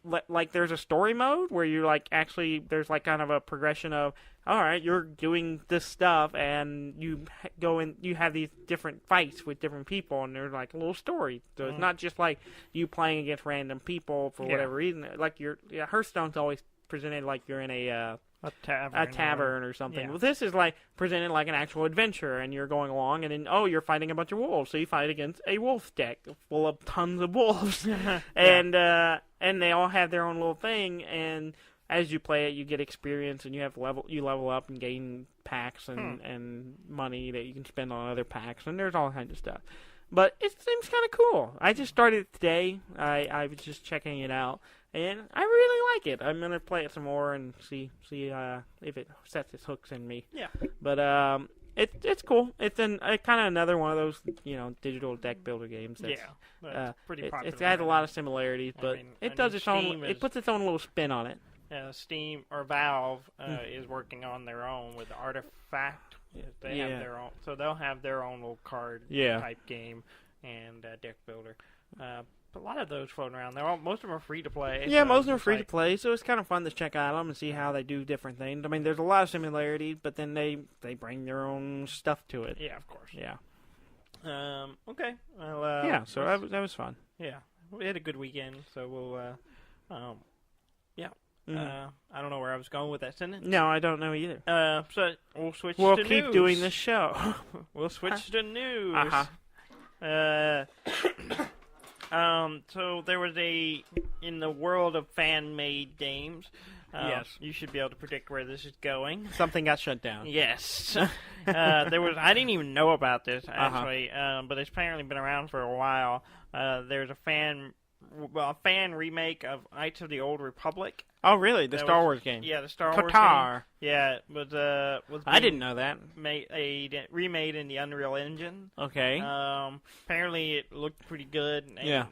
a story mode where you there's kind of a progression of, all right, you're doing this stuff and you you have these different fights with different people, and there's like a little story. So it's not just like you playing against random people for whatever reason. Like Hearthstone's always presented like you're in a tavern or something. Yeah. Well, this is like presented like an actual adventure, and you're going along, and then you're fighting a bunch of wolves. So you fight against a wolf deck full of tons of wolves, and they all have their own little thing. And as you play it, you get experience, and you level up and gain packs and money that you can spend on other packs, and there's all kinds of stuff. But it seems kind of cool. I just started it today. I was just checking it out, and I really like it. I'm gonna play it some more and see if it sets its hooks in me. Yeah. But it's cool. It's kind of another one of those digital deck builder games. That's, pretty popular. It's got a lot of similarities, but it does its own. It puts its own little spin on it. Steam or Valve is working on their own with Artifact. They have their own, so they'll have their own little card type game and deck builder. But a lot of those floating around. Most of them are free to play. Yeah, most of them are free to play, so it's kind of fun to check out them and see how they do different things. I mean, there's a lot of similarities, but then they bring their own stuff to it. Yeah, of course. Yeah. Okay. Well, so that was fun. Yeah, we had a good weekend, so we'll. I don't know where I was going with that sentence. No, I don't know either. So we'll switch to news. news. We'll keep doing this show. We'll switch to news. So there was in the world of fan-made games, yes. You should be able to predict where this is going. Something got shut down. Yes. I didn't even know about this, actually, but it's apparently been around for a while. There's a fan remake of Knights of the Old Republic. Oh, really? The Star Wars game? Yeah, the Star Wars game. Yeah, was I didn't know that. Remade in the Unreal Engine. Okay. Apparently it looked pretty good. And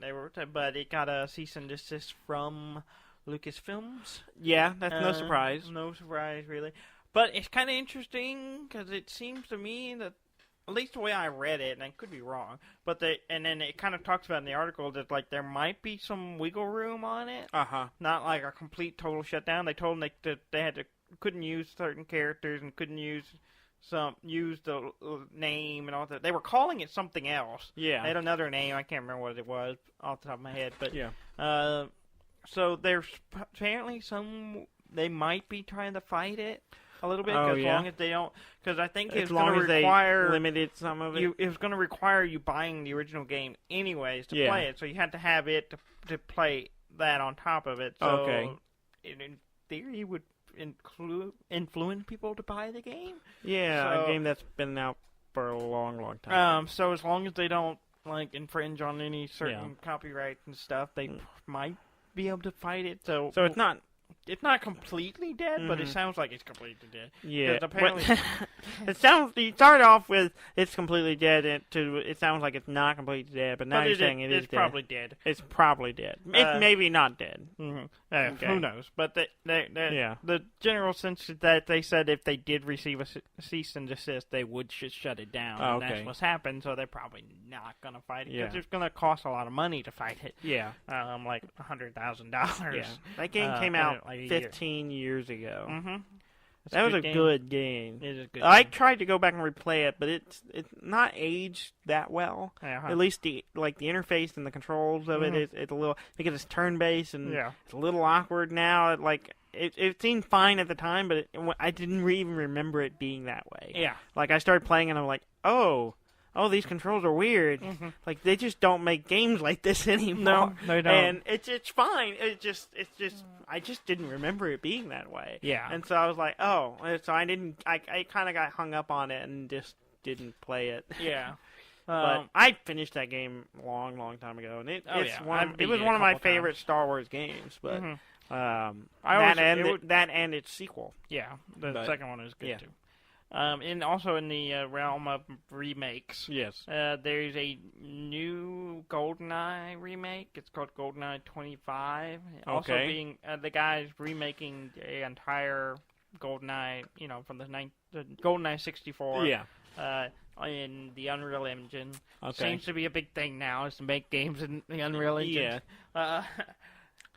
but it got a cease and desist from Lucasfilms. Yeah, that's no surprise. No surprise, really. But it's kind of interesting because it seems to me that, at least the way I read it, and I could be wrong, but then it kind of talks about in the article that like there might be some wiggle room on it. Not like a complete total shutdown. They told them that they couldn't use certain characters and couldn't use the name and all that. They were calling it something else. Yeah. They had another name. I can't remember what it was off the top of my head, but so there's apparently they might be trying to fight it a little bit, as long as they don't, because I think it's going to require limited some of it. It was going to require you buying the original game anyways to play it, so you had to have it to play that on top of it. So in theory, would influence people to buy the game. Yeah, a game that's been out for a long, long time. So as long as they don't infringe on any certain copyright and stuff, they might be able to fight it. So it's not. It's not completely dead, but it sounds like it's completely dead. Yeah, apparently you start off with it's completely dead, and it sounds like it's not completely dead, but now you're saying it is dead. It's probably dead. It's probably dead. It maybe not dead. Who knows? But the general sense is that they said if they did receive a cease and desist, they would shut it down. And that's what's happened, so they're probably not going to fight it, because it's going to cost a lot of money to fight it. Yeah. Like $100,000. Yeah. That game came out 15 years ago. That was a good game. It is a good I game. tried to go back and replay it, but it's not aged that well. At least the interface and the controls of it is a little, because it's turn based and it's a little awkward now. It seemed fine at the time, but I didn't even remember it being that way. Yeah. Like I started playing and I'm like, oh, these controls are weird. Like they just don't make games like this anymore. No, they don't. And it's fine. It's just I just didn't remember it being that way. Yeah. And so I was like, oh, so I kind of got hung up on it and just didn't play it. Yeah. But I finished that game a long, long time ago, and it was one of my favorite Star Wars games. But that and its sequel. Yeah, the second one is good too. And also in the realm of remakes. Yes. There's a new GoldenEye remake. It's called GoldenEye 25. Okay. Also being the guy's remaking the entire GoldenEye, from the GoldenEye 64. Yeah. In the Unreal Engine. Okay. Seems to be a big thing now, is to make games in the Unreal Engine. Yeah.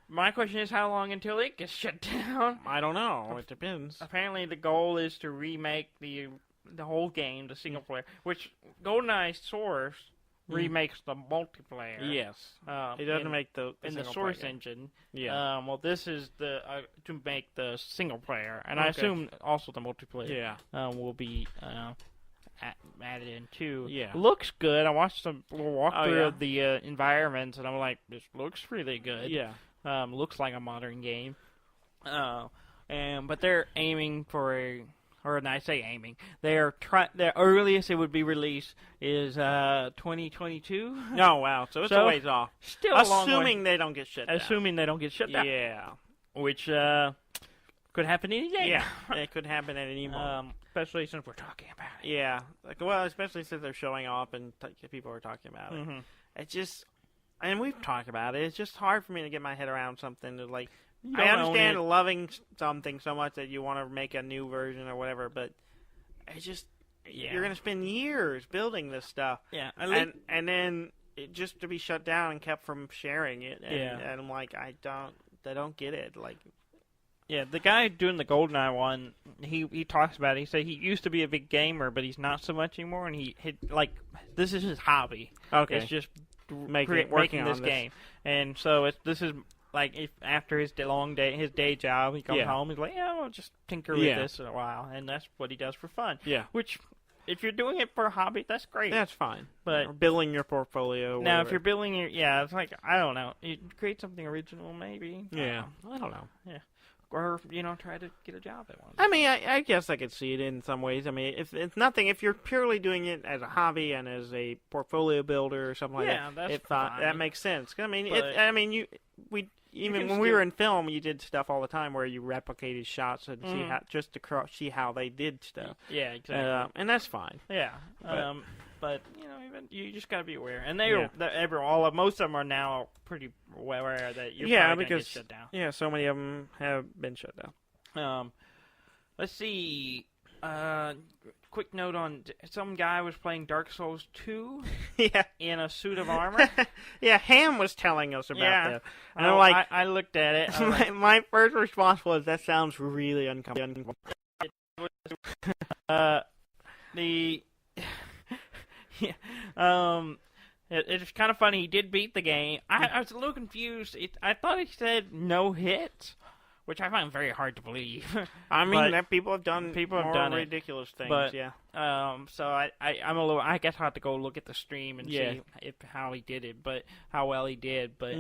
My question is, how long until it gets shut down? I don't know. It depends. Apparently, the goal is to remake the whole game, the single player, which GoldenEye Source remakes the multiplayer. Yes. It doesn't make the in the Source engine. Yeah. Well, this is the to make the single player, and I assume also the multiplayer. Yeah. Will be added in too. Yeah. Looks good. I watched a little walkthrough of the environments, and I'm like, this looks really good. Yeah. Looks like a modern game. But they're aiming for and I say aiming. The earliest it would be released is 2022. Oh wow, so it's a ways off. Still a long way. Assuming they don't get shut down. Assuming they don't get shut down. Yeah. Which could happen any day. Yeah, it could happen at any moment. Especially since we're talking about it. Yeah. Especially since they're showing off and people are talking about it. Mm-hmm. It's just. And we've talked about it. It's just hard for me to get my head around something that, like, I understand loving something so much that you want to make a new version or whatever, but it's just you're going to spend years building this stuff. Yeah. And then just to be shut down and kept from sharing it. And I'm like, I don't get it. Like, yeah, the guy doing the GoldenEye one, he talks about it. He said he used to be a big gamer, but he's not so much anymore, and he this is his hobby. Okay. It's just working this game, and so this is like if after his his day job, he comes home, he's like, I'll just tinker with this a while, and that's what he does for fun. Yeah, which if you're doing it for a hobby, that's great. That's fine. But or building your portfolio. Now, if you're building it's like I don't know, you create something original, maybe. Yeah, I don't know. Yeah. Or, try to get a job at one. I mean, I guess I could see it in some ways. I mean, if it's nothing, if you're purely doing it as a hobby and as a portfolio builder or something like that, that's fine. That makes sense. I mean, when we were in film, you did stuff all the time where you replicated shots and see how they did stuff. Yeah, exactly. And that's fine. Yeah. But even you just got to be aware, and most of them are now pretty aware that you're probably going to get shut down. Yeah, so many of them have been shut down. Let's see. Quick note on some guy was playing Dark Souls 2 in a suit of armor. Yeah, Ham was telling us about that. And I looked at it. My first response was, that sounds really uncomfortable. It's kind of funny. He did beat the game. I was a little confused. I thought he said no hits, which I find very hard to believe. I mean, people have done ridiculous things. But, yeah. So I'm a little. I guess I have to go look at the stream and see how he did it, but how well he did. But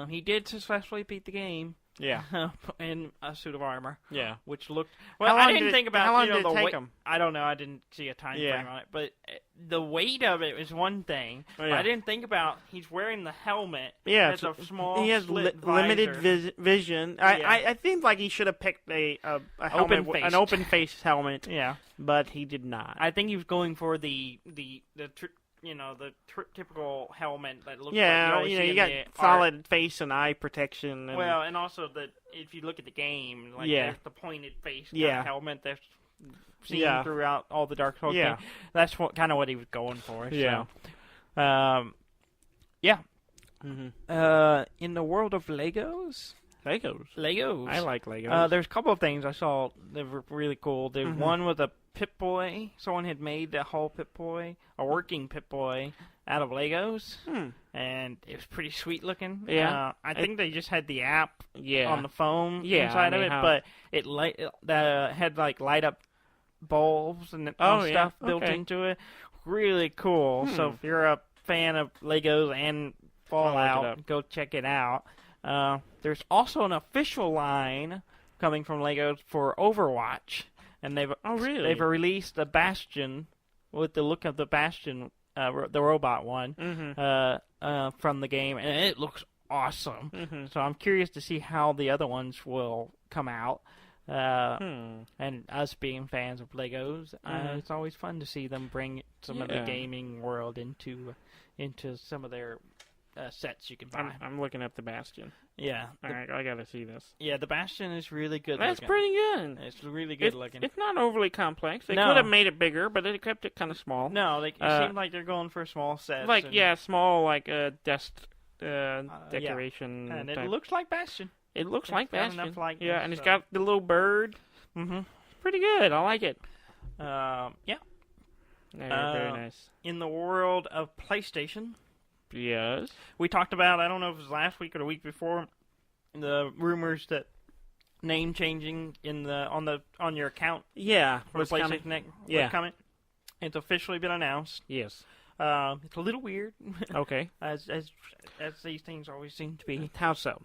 he did successfully beat the game. Yeah. In a suit of armor. Yeah. Which looked... Well, I didn't think about... How long did it take him? I don't know. I didn't see a time frame on it. But the weight of it is one thing. Oh, yeah. I didn't think about... He's wearing the helmet. Yeah. It's a small He has limited vision. I think he should have picked a helmet, an open-face helmet. Yeah. But he did not. I think he was going for the typical helmet that looks like you got solid face and eye protection. And and also if you look at the game, there's the pointed face kind of helmet that's seen throughout all the Dark Souls games. That's kind of what he was going for. Yeah. So, in the world of Legos. I like Legos. There's a couple of things I saw that were really cool. There's one with a Pip-Boy. Someone had made the whole Pip-Boy, a working Pip-Boy, out of Legos. And it was pretty sweet looking. Yeah. I think they just had the app on the phone inside of it, but it had light up bulbs and stuff built into it. Really cool. So if you're a fan of Legos and Fallout, go check it out. There's also an official line coming from Legos for Overwatch, and they've released a Bastion with the look of the Bastion, the robot one, from the game, and it looks awesome. So I'm curious to see how the other ones will come out. And us being fans of Legos, it's always fun to see them bring some of the gaming world into some of their sets you can buy. I'm looking up the Bastion. Yeah. Alright, I gotta see this. Yeah, the Bastion is really good That's looking. pretty good. It's really good looking. It's not overly complex. They could have made it bigger, but they kept it kind of small. No, it seemed like they're going for small sets. Like, small, like, desk decoration. And it looks like Bastion. It looks like Bastion. And it's got the little bird. Mm-hmm. Pretty good. I like it. Yeah. Very nice. In the world of PlayStation... Yes. We talked about, I don't know if it was last week or the week before, the rumors that name changing on your account. Yeah. For the PlayStation Network was coming. It's officially been announced. Yes. It's a little weird. Okay. as these things always seem to be. How so?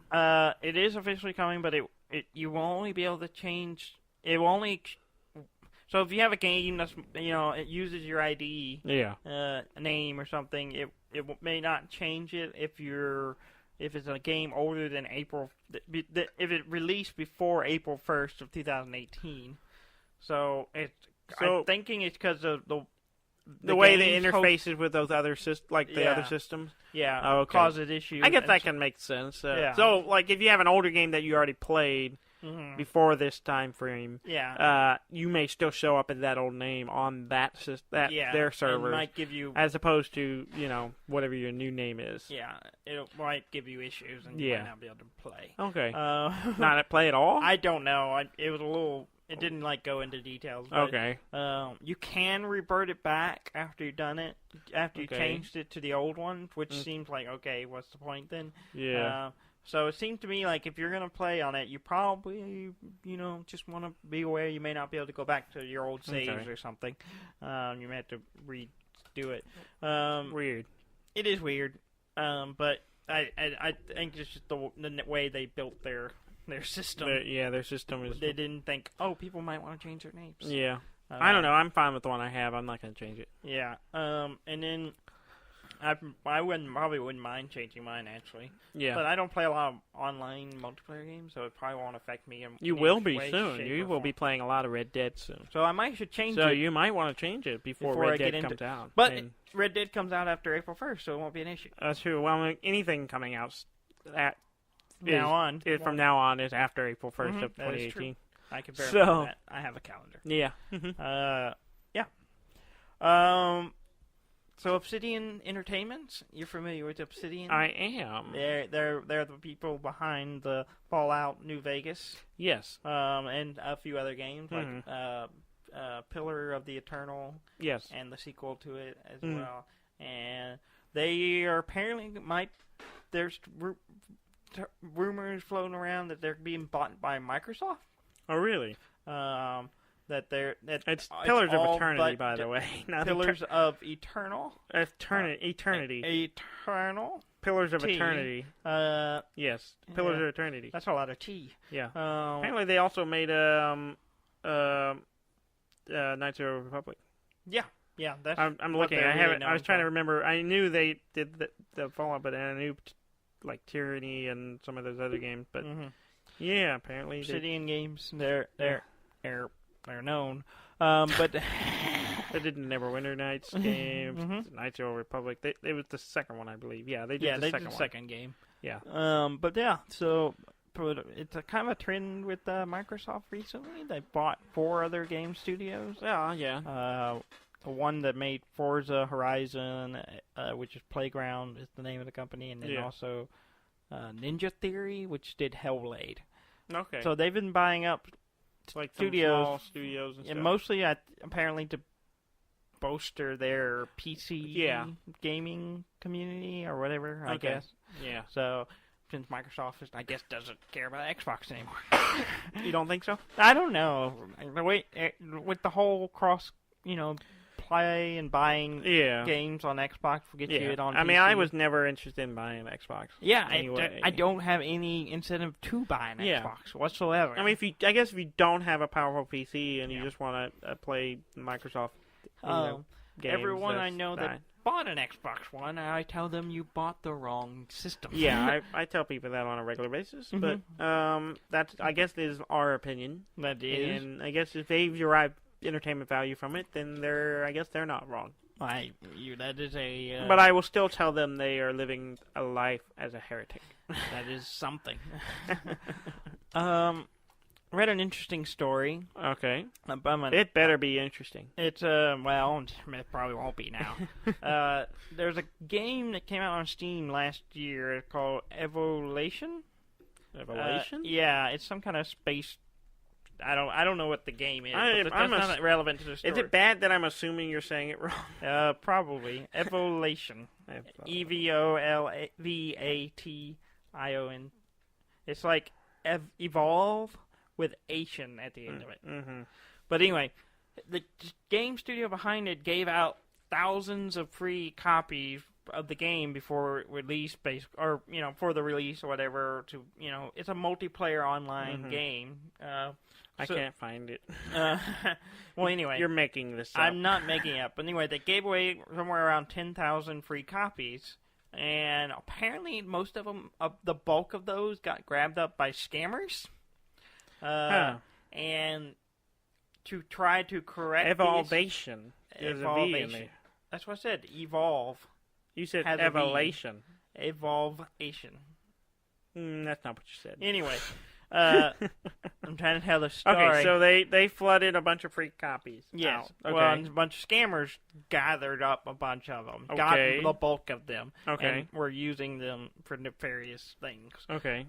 It is officially coming, but you will only be able to change. It will only. So if you have a game that's it uses your ID, name or something, it may not change it if it's a game older than April. If it released before April 1st of 2018. I'm thinking it's because of the way the interfaces with those other other systems. Yeah, causes issues. I guess that can make sense. So like if you have an older game that you already played. Mm-hmm. Before this time frame, you may still show up as that old name on their server. It might give you, as opposed to whatever your new name is. Yeah, it might give you issues, and you might not be able to play. Okay, not at play at all. I don't know. It was a little. It didn't go into details. But, okay. You can revert it back after you've done it, after you changed it to the old one, which seems like what's the point then? Yeah. So it seemed to me like if you're going to play on it, you probably, just want to be aware you may not be able to go back to your old saves or something. You may have to redo it. Weird. It is weird, but I think it's just the way they built their system. Their system is... They didn't think, people might want to change their names. Yeah. I don't know. I'm fine with the one I have. I'm not going to change it. Yeah. And then... I probably wouldn't mind changing mine actually. Yeah. But I don't play a lot of online multiplayer games, so it probably won't affect me. You will be soon. You will be playing a lot of Red Dead soon. So I should change it. So you might want to change it before Red Dead comes out. But Red Dead comes out after April 1st, so it won't be an issue. That's true. Well, anything coming out from now on is after April 1st of 2018. I can verify that. I have a calendar. Yeah. So Obsidian Entertainment, you're familiar with Obsidian? I am. They're the people behind the Fallout New Vegas. Yes. And a few other games like Pillar of the Eternal. Yes. And the sequel to it as well. And they are apparently there's rumors floating around that they're being bought by Microsoft. Oh, really? It's Pillars of Eternity, by the way. Pillars of Eternal. Eternity. Eternal. Pillars of Eternity. Yes, Pillars of Eternity. That's a lot of T. Yeah. Apparently, they also made Knights of the Republic. Yeah. That's I'm looking. I was trying to remember. I knew they did the Fallout, but I knew like Tyranny and some of those other games. But yeah, apparently Obsidian games. They're known, but they did the Neverwinter Nights game, Knights of the Republic. It was the second one, I believe. Yeah, they did the second game. Yeah. So it's a kind of a trend with Microsoft recently. They bought 4 other game studios. Yeah. The one that made Forza Horizon, which is Playground, is the name of the company, and then also Ninja Theory, which did Hellblade. Okay. So they've been buying up. It's like small studios and stuff. Mostly apparently to bolster their PC gaming community or whatever, I guess. Yeah. So since Microsoft doesn't care about Xbox anymore. You don't think so? I don't know. The way with the whole cross, play and buying games on Xbox will get you it on PC. I mean, I was never interested in buying an Xbox. Yeah, anyway. I don't have any incentive to buy an Xbox whatsoever. I mean, I guess if you don't have a powerful PC and you just want to play Microsoft, games. Everyone I know that bought an Xbox One, I tell them you bought the wrong system. Yeah, I tell people that on a regular basis, but that's, I guess, is our opinion. That is. And I guess if they derive entertainment value from it, then I guess they're not wrong. That is a... But I will still tell them they are living a life as a heretic. That is something. Read an interesting story. Okay. It better be interesting. It's, well, it probably won't be now. There's a game that came out on Steam last year called Evolution. Evolution? Yeah, it's some kind of space... I don't know what the game is, but that's not relevant to the story. Is it bad that I'm assuming you're saying it wrong? Probably. Evolution. Evolvatation. It's like evolve with Asian at the end of it. Mm-hmm. But anyway, the game studio behind it gave out thousands of free copies of the game before release, for the release or whatever. It's a multiplayer online game. I can't find it. Well, anyway. You're making this up. I'm not making it up. But anyway, they gave away somewhere around 10,000 free copies. And apparently most of them, the bulk of those got grabbed up by scammers. And to try to correct Evolvation. There's a V in there. That's what I said. Evolve. You said evolution. Evolvation. That's not what you said. Anyway. I'm trying to tell the story. Okay, so they flooded a bunch of free copies. Yes. Okay. Well, and a bunch of scammers gathered up a bunch of them. Okay. Got the bulk of them. Okay. And were using them for nefarious things. Okay.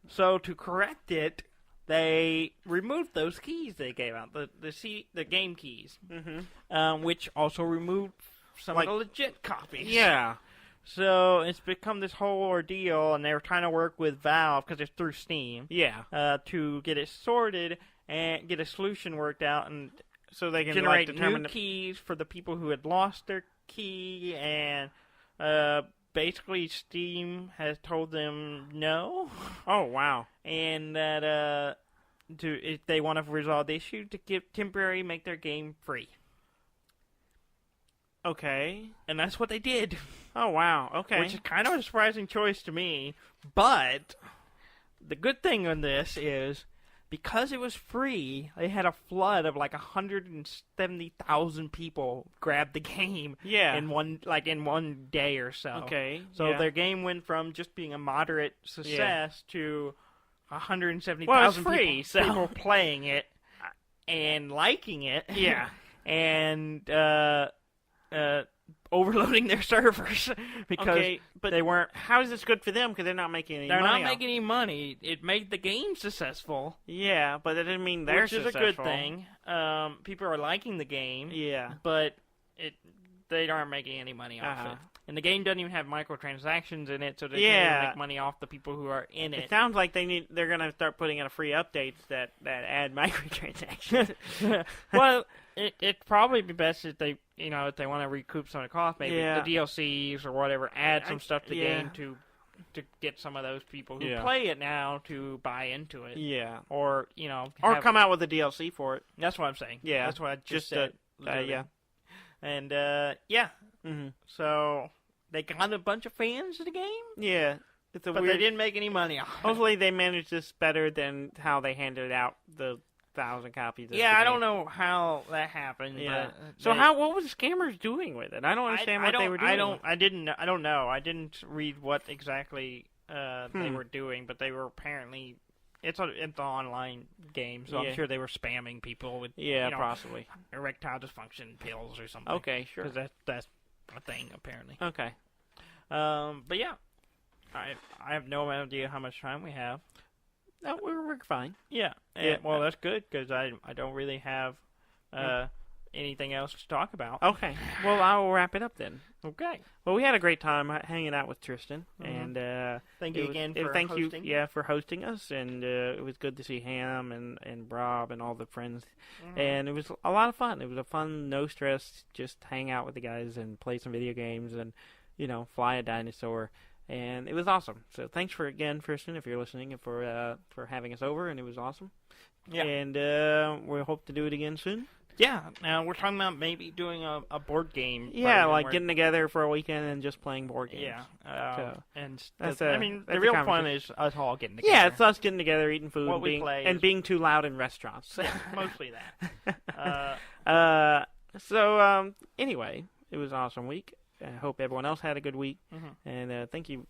So to correct it, they removed those keys they gave out, the game keys, which also removed some of the legit copies. Yeah. So it's become this whole ordeal, and they were trying to work with Valve, because it's through Steam, to get it sorted and get a solution worked out, and so they can generate new keys for the people who had lost their key, and basically Steam has told them no. Oh, wow. And that if they want to resolve the issue, to make their game free. Okay. And that's what they did. Oh, wow. Okay. Which is kind of a surprising choice to me. But the good thing on this is, because it was free, they had a flood of like 170,000 people grab the game in one day or so. Okay. So their game went from just being a moderate success to 170,000 people playing it and liking it. Yeah. And overloading their servers because they weren't. How is this good for them? Because they're not making any money. They're not making any money. It made the game successful. Yeah, but that didn't mean they're successful. Which is a good thing. People are liking the game. Yeah. But they aren't making any money off it. And the game doesn't even have microtransactions in it, so they can't even make money off the people who are in it. It sounds like they're going to start putting out free updates that add microtransactions. Well, it'd probably be best if they want to recoup some of the cost, maybe the DLCs or whatever, add some stuff to the game to get some of those people who play it now to buy into it. Yeah. Or, or come out with a DLC for it. That's what I'm saying. Yeah. That's what I just said. Yeah. And, so they got a bunch of fans of the game. Yeah. But they didn't make any money off it. Hopefully they managed this better than how they handed out the 1,000 copies. I don't know how that happened. Yeah. So what was the scammers doing with it? I don't understand what they were doing. I don't know. I didn't read what exactly they were doing, but they were apparently. It's an online game, so I'm sure they were spamming people with possibly erectile dysfunction pills or something. Okay, sure. Because that's a thing apparently. Okay. But yeah, I have no idea how much time we have. No, we're fine. Yeah. Well, that's good because I don't really have anything else to talk about. Okay. Well, I will wrap it up then. Okay. Well, we had a great time hanging out with Tristan, and thank you again for hosting. For hosting us, and it was good to see Ham and Rob and all the friends, and it was a lot of fun. It was a fun, no stress, just hang out with the guys and play some video games and fly a dinosaur. And it was awesome. So thanks again, Tristan, if you're listening, and for having us over, and it was awesome. Yeah. And we hope to do it again soon. Yeah, we're talking about maybe doing a board game. Yeah, like getting together for a weekend and just playing board games. Yeah, so and the real fun is us all getting together. Yeah, it's us getting together, eating food, and being too loud in restaurants. Yeah, mostly that. Anyway, it was an awesome week. I hope everyone else had a good week, and thank you.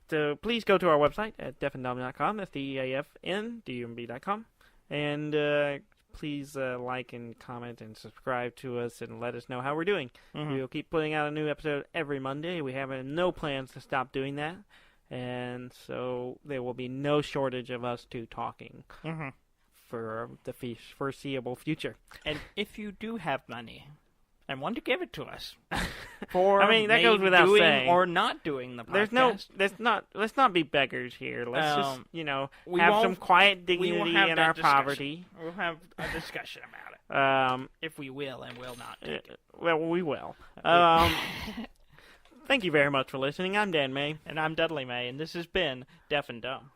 So please go to our website at deafnddumb.com. That's DEAFNDUMB.com, and please like and comment and subscribe to us and let us know how we're doing. We'll keep putting out a new episode every Monday. We have no plans to stop doing that, and so there will be no shortage of us two talking for the foreseeable future. And if you do have money and want to give it to us, that goes without saying, or not doing the podcast. Let's not be beggars here. Let's just, have some quiet dignity in our poverty. We'll have a discussion about it. If we will and will not take it. Well, we will. Thank you very much for listening. I'm Dan May. And I'm Dudley May, and this has been Deaf and Dumb.